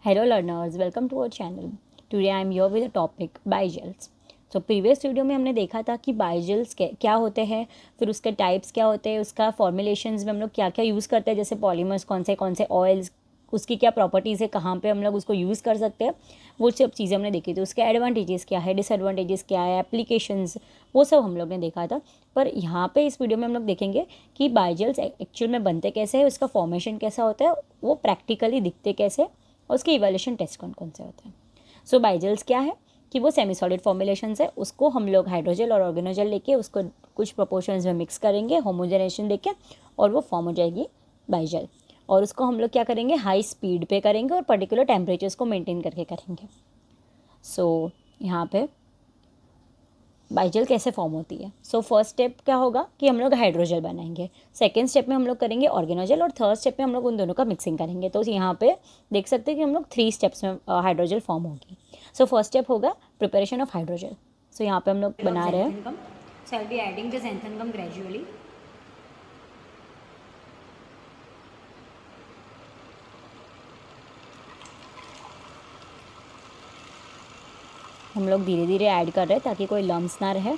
Hello learners, welcome to our channel. Today I am here with the topic बाइजेल्स. तो previous video में हमने देखा था कि बाइजेल्स क्या होते हैं, फिर उसके टाइप्स क्या होते हैं, उसका फॉर्मुलेशंस में हम लोग क्या क्या यूज़ करते हैं, जैसे पॉलीमर्स कौन से ऑयल्स, उसकी क्या प्रॉपर्टीज़ है, कहाँ पे हम लोग उसको यूज़ कर सकते हैं, वो सब चीज़ें हमने देखी थी. उसके एडवांटेजेस क्या है, डिसएडवांटेजेस क्या है, एप्लीकेशंस, वो सब हम लोग ने देखा था. पर यहाँ पे इस वीडियो में हम लोग देखेंगे कि बाइजेल्स एक्चुअल में बनते कैसे हैं, उसका फॉर्मेशन कैसा होता है, वो प्रैक्टिकली दिखते कैसे और उसके इवैल्यूएशन टेस्ट कौन कौन से होते हैं. सो बाइजेल्स क्या है कि वो सेमी सॉलिड फॉर्मुलेशन है, उसको हम लोग हाइड्रोजेल और ऑर्गेनोजेल लेके उसको कुछ प्रोपोर्शंस में मिक्स करेंगे, होमोजेनेशन देके, और वो फॉर्म हो जाएगी बाइजेल. और उसको हम लोग क्या करेंगे, हाई स्पीड पे करेंगे और पर्टिकुलर टेम्परेचर्स को मेंटेन करके करेंगे. सो यहाँ पे बाइजेल कैसे फॉर्म होती है. सो फर्स्ट स्टेप क्या होगा कि हम लोग हाइड्रोजेल बनाएंगे, सेकेंड स्टेप में हम लोग करेंगे ऑर्गेनोजेल, और थर्ड स्टेप में हम लोग उन दोनों का मिक्सिंग करेंगे. तो यहाँ पे देख सकते हैं कि हम लोग 3 स्टेप्स में हाइड्रोजेल फॉर्म होगी. सो फर्स्ट स्टेप होगा प्रिपरेशन ऑफ हाइड्रोजेल. सो यहाँ पे हम लोग बना रहे हैं. So I will be adding the xanthan gum gradually. हम लोग धीरे धीरे ऐड कर रहे हैं ताकि कोई लम्स ना रहे.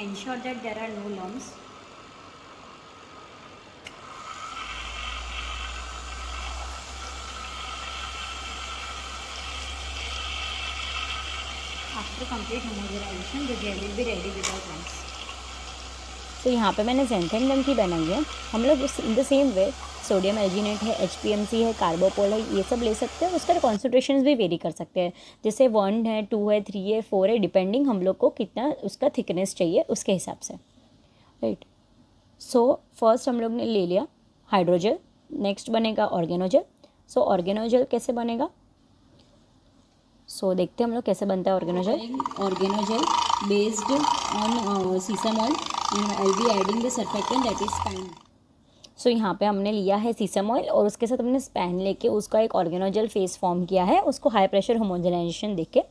Ensure that there are no lumps. After complete homogenization, the gel will be ready without lumps. तो यहाँ पे मैंने xanthan gum की बनाई है. हम लोग in the same way sodium alginate है, HPMC है, कार्बोपोल है, ये सब ले सकते हैं. उसका कॉन्सेंट्रेशन भी वेरी कर सकते हैं, जैसे 1 है, 2 है, 3 है, 4 है, डिपेंडिंग हम लोग को कितना उसका थिकनेस चाहिए उसके हिसाब से. राइट. सो फर्स्ट हम लोग ने ले लिया हाइड्रोजेल, नेक्स्ट बनेगा ऑर्गेनोजेल. सो ऑर्गेनोजेल कैसे बनेगा, सो देखते हैं हम लोग कैसे बनता है organogel. Organogel based on sesame oil, I will be adding the surfactant that is Span. So यहाँ पे हमने लिया है सीसम ऑयल और उसके साथ हमने स्पैन लेके उसका एक ऑर्गेनोजेल फेस फॉर्म किया है, उसको हाई प्रेशर होमोजेनाइजेशन देके.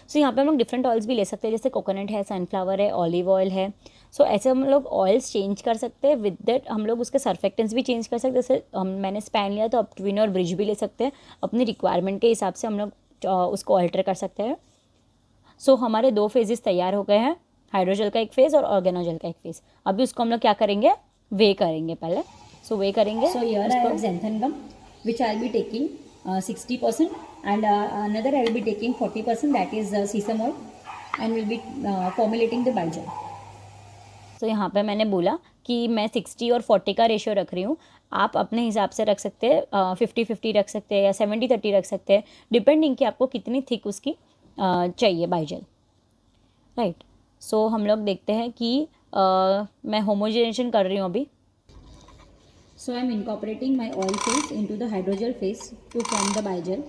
सो यहाँ पे हम लोग डिफरेंट ऑयल्स भी ले सकते हैं, जैसे कोकोनट है, सनफ्लावर है, ऑलिव ऑयल है. सो ऐसे हम लोग ऑयल्स चेंज कर सकते हैं. विद दैट हम लोग उसके सर्फेक्टेंट्स भी चेंज कर सकते हैं. जैसे मैंने स्पैन लिया तो अब ट्विन और ब्रिज भी ले सकते हैं. अपनी रिक्वायरमेंट के हिसाब से हम लोग उसको ऑल्टर कर सकते हैं. सो हमारे 2 फेजेस तैयार हो गए हैं, हाइड्रोजेल का एक फेज़ और ऑर्गेनोजेल का एक फेज़. अभी उसको हम लोग क्या करेंगे, वे करेंगे पहले. सो वे करेंगे. So here I have xanthan gum which I will be taking 60% and another I will be taking 40%, that is sesame oil, and will be formulating the बाइजेल. तो यहाँ पे मैंने बोला कि मैं 60 और 40 का रेशियो रख रही हूँ. आप अपने हिसाब से रख सकते हैं, 50-50 रख सकते हैं या 70-30 रख सकते हैं, डिपेंडिंग कि आपको कितनी थिक उसकी चाहिए बाइजेल. राइट. सो हम लोग देखते हैं कि मैं होमोजेनेशन कर रही हूँ अभी. So I am incorporating my oil phase into the hydrogel phase to form the bigel.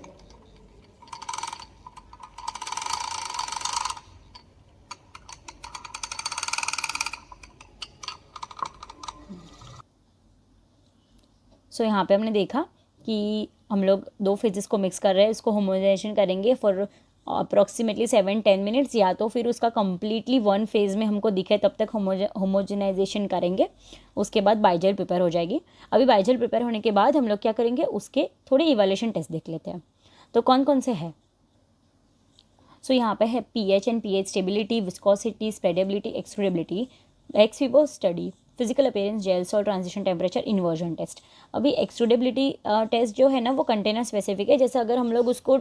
So यहाँ पे हमने देखा कि हम लोग 2 फेजेस को मिक्स कर रहे हैं, इसको होमोजेनेशन करेंगे फॉर अप्रॉक्सीमेटली 7-10 मिनट्स, या तो फिर उसका कम्प्लीटली 1 फेज़ में हमको दिखे तब तक होमोजेनाइजेशन करेंगे. उसके बाद बाइजेल प्रिपेयर हो जाएगी. अभी बाइजेल प्रिपेयर होने के बाद हम लोग क्या करेंगे, उसके थोड़े इवैल्यूएशन टेस्ट देख लेते हैं. तो कौन कौन से हैं. सो यहाँ पे है pH and pH stability, viscosity, spreadability, extrudability, ex vivo study, physical appearance, gel salt transition temperature, inversion test. अभी एक्सट्रूडेबिलिटी टेस्ट जो है ना वो कंटेनर स्पेसिफिक है. जैसे अगर हम लोग उसको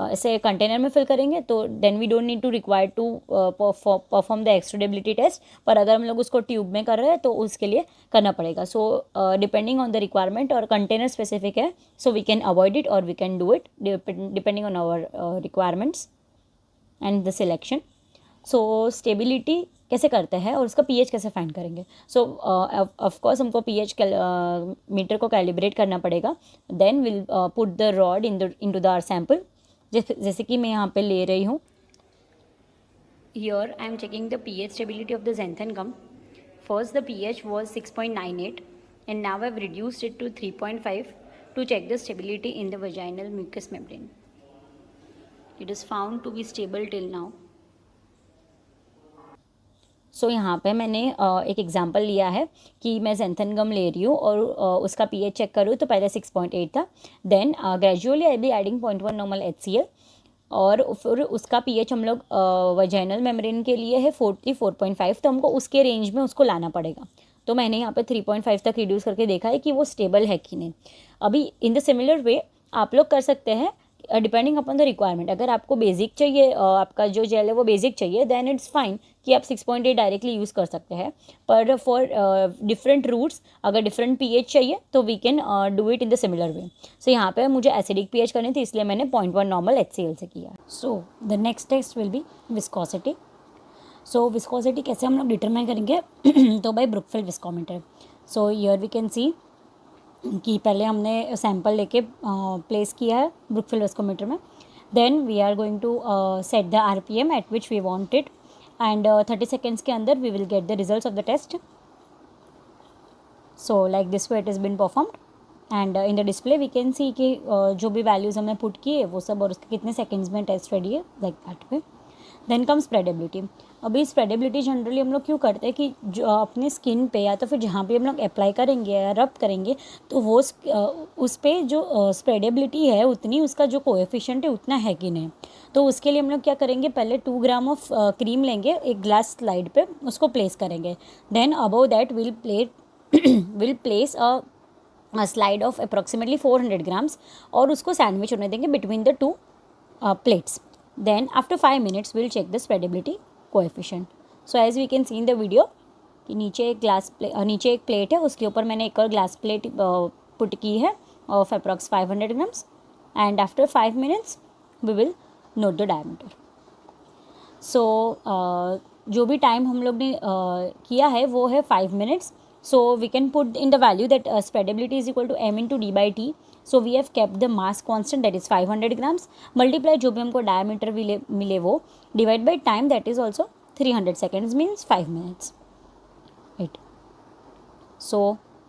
ऐसे कंटेनर में फिल करेंगे तो then we don't need to require to perform the extrudability test. पर अगर हम लोग उसको ट्यूब में कर रहे हैं तो उसके लिए करना पड़ेगा. So depending on the requirement और कंटेनर स्पेसिफिक है, so we can avoid it और we can do it depending on our requirements and the selection. So stability कैसे करते हैं और उसका पीएच कैसे फाइंड करेंगे. सो ऑफकोर्स हमको पीएच मीटर को कैलिब्रेट करना पड़ेगा. Then will put the rod into the our sample. जैसे कि मैं यहाँ पे ले रही हूँ. Here I am checking the pH stability of the xanthan gum. First the pH was 6.98 and now I've reduced it to 3.5 to check the stability in the vaginal mucous membrane. It is found to be stable till now. So यहाँ पे मैंने एक example लिया है कि मैं xanthan gum ले रही हूँ और उसका पीएच चेक करूँ तो पहले 6.8 था, then gradually I be adding 0.1 normal HCl और फिर उसका पीएच हम लोग वजाइनल मेम्ब्रेन के लिए है 4.5, तो हमको उसके रेंज में उसको लाना पड़ेगा। तो मैंने यहाँ पे 3.5 तक रिड्यूस करके देखा है कि वो स्टेबल है कि नहीं। अभी इन द सिमिलर वे आप लोग कर सकते हैं डिपेंडिंग अपॉन द रिक्वायरमेंट। अगर आपको बेसिक चाहिए, आपका जो जेल है वो बेसिक चाहिए, देन इट्स फाइन कि आप 6.8 डायरेक्टली यूज़ कर सकते हैं। पर फॉर डिफरेंट रूट्स अगर डिफरेंट पीएच चाहिए तो we can do it in the similar way. So यहाँ पे मुझे एसिडिक पीएच करनी थी, इसलिए मैंने 0.1 नॉर्मल HCl से किया। So the next test will be viscosity. So viscosity कैसे हम लोग डिटरमाइन करेंगे तो by Brookfield viscometer. So here we can see कि पहले हमने सैंपल लेके प्लेस किया है ब्रुकफील्ड विस्कोमीटर में, then we are going to set the RPM at which we want it and 30 seconds के अंदर we will get the results of the test. So like this way it is been performed and in the display we can see कि जो भी values हमने put किए वो सब और उसके कितने सेकेंड्स में टेस्ट रेडी है, like that way. Then come spreadability. अभी स्प्रेडेबिलिटी जनरली हम लोग क्यों करते हैं कि जो अपने स्किन पे या तो फिर जहाँ भी हम लोग अप्लाई करेंगे या रब करेंगे तो वो उस पर जो स्प्रेडेबिलिटी है उतनी उसका जो कोएफिशिएंट है उतना है कि नहीं। तो उसके लिए हम लोग क्या करेंगे, पहले 2 ग्राम ऑफ क्रीम लेंगे, एक ग्लास स्लाइड पे उसको प्लेस करेंगे, then above that will place a slide of approximately 400 grams और उसको सैंडविच होने देंगे between the 2 plates. Then after 5 minutes we'll check the spreadability coefficient. So as we can see in the video कि नीचे एक plate है, उसके ऊपर मैंने एक और ग्लास प्लेट पुट की है of approx 500 grams and after 5 minutes we will note the diameter. So जो भी टाइम हम लोग ने किया है वो है 5 minutes. So we can put in the value that spreadability is equal to m into d by t. So we have kept the mass constant that is 500 grams multiply जो भी हमको diameter मिले वो divide by time that is also 300 seconds means 5 minutes. Right. So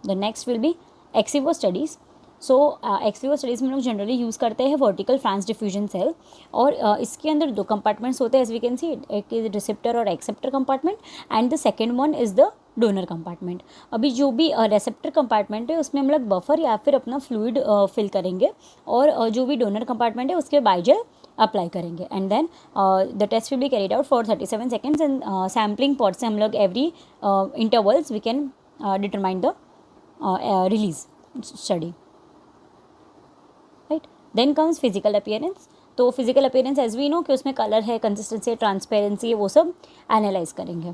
the next will be ex vivo studies. So x Vivo studies में लोग generally use करते हैं vertical France diffusion cell और इसके अंदर 2 कंपार्टमेंट्स होते हैं एज वी कैन सी, एक इज रिसेप्टर और acceptor compartment and the second one is the donor compartment. अभी जो भी रेसेप्टर कंपार्टमेंट है उसमें हम लोग बफर या फिर अपना फ्लूइड फिल करेंगे और जो भी डोनर कंपार्टमेंट है उसके बाइजेल अप्लाई करेंगे and then the test will be carried out for 37 seconds and sampling pot से हम लोग every intervals we can determine the release study. Right, then comes physical appearance. तो physical appearance as we know कि उसमें colour है, consistency है, transparency है, वो सब एनालाइज करेंगे।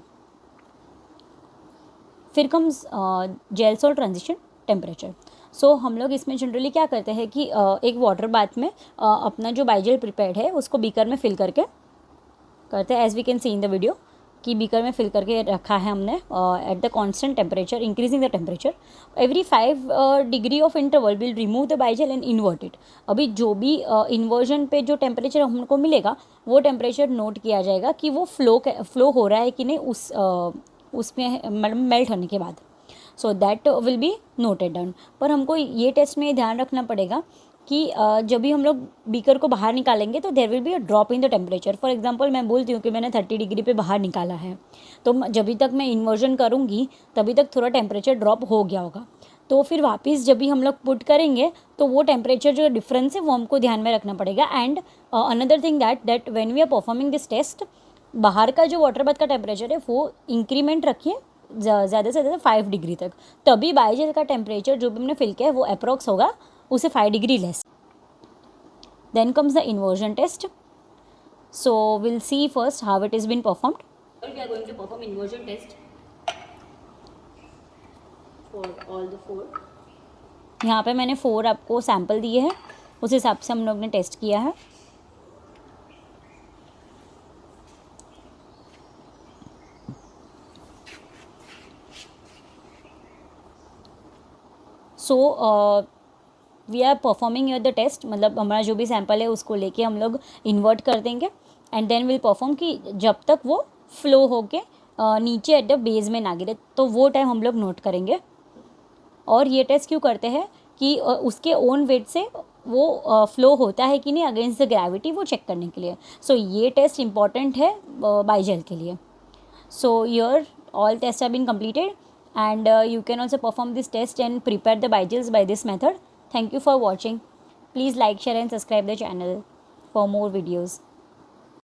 फिर comes gel salt transition temperature. So हम लोग इसमें जनरली क्या करते हैं कि एक वाटर बाथ में अपना जो बाइजेल प्रिपेयर्ड है उसको बीकर में फिल करके करते हैं as we can see in the video कि बीकर में फिल करके रखा है हमने at the constant temperature increasing the temperature every 5 degree of interval will remove the bigel and invert it. अभी जो भी इन्वर्जन पे जो टेम्परेचर हमको मिलेगा वो टेम्परेचर नोट किया जाएगा कि वो फ्लो हो रहा है कि नहीं उसमें मतलब मेल्ट होने के बाद। So that will be noted down. पर हमको ये टेस्ट में ध्यान रखना पड़ेगा कि जब भी हम लोग बीकर को बाहर निकालेंगे तो there will be a drop in the temperature. For example मैं बोलती हूँ कि मैंने 30 डिग्री पे बाहर निकाला है, तो जब तक मैं इन्वर्जन करूँगी तभी तक थोड़ा टेम्परेचर ड्रॉप हो गया होगा। तो फिर वापस जब भी हम लोग पुट करेंगे तो वो टेम्परेचर जो डिफरेंस है वो हमको ध्यान में रखना पड़ेगा। And another thing that when we are performing this test, बाहर का जो वाटर बाथ का टेम्परेचर है वो इंक्रीमेंट रखिए ज़्यादा से ज़्यादा 5 डिग्री तक, तभी बाइजेल का टेम्परेचर जो भी हमने फिल किया है वो अप्रॉक्स होगा उसे 5 degree less. Then comes the inversion test. So we'll see first how it has been performed. We are going to perform inversion test for all the 4. यहाँ पे मैंने 4 आपको सैम्पल दिए हैं, उस हिसाब से हम लोग ने टेस्ट किया है। So we are performing the test, मतलब हमारा जो भी सैंपल है उसको लेके हम लोग इन्वर्ट कर देंगे एंड देन विल परफॉर्म कि जब तक वो फ्लो होके नीचे एट द बेस में ना गिरे, तो वो टाइम हम लोग नोट करेंगे। और ये टेस्ट क्यों करते हैं कि उसके ओन वेट से वो फ्लो होता है कि नहीं अगेंस्ट द ग्रेविटी, वो चेक करने के लिए। सो ये टेस्ट इंपॉर्टेंट है बाइजेल के लिए। So here all tests have been completed, and you can also perform this test and prepare the bigels by this method. Thank you for watching. Please like, share and subscribe the channel for more videos.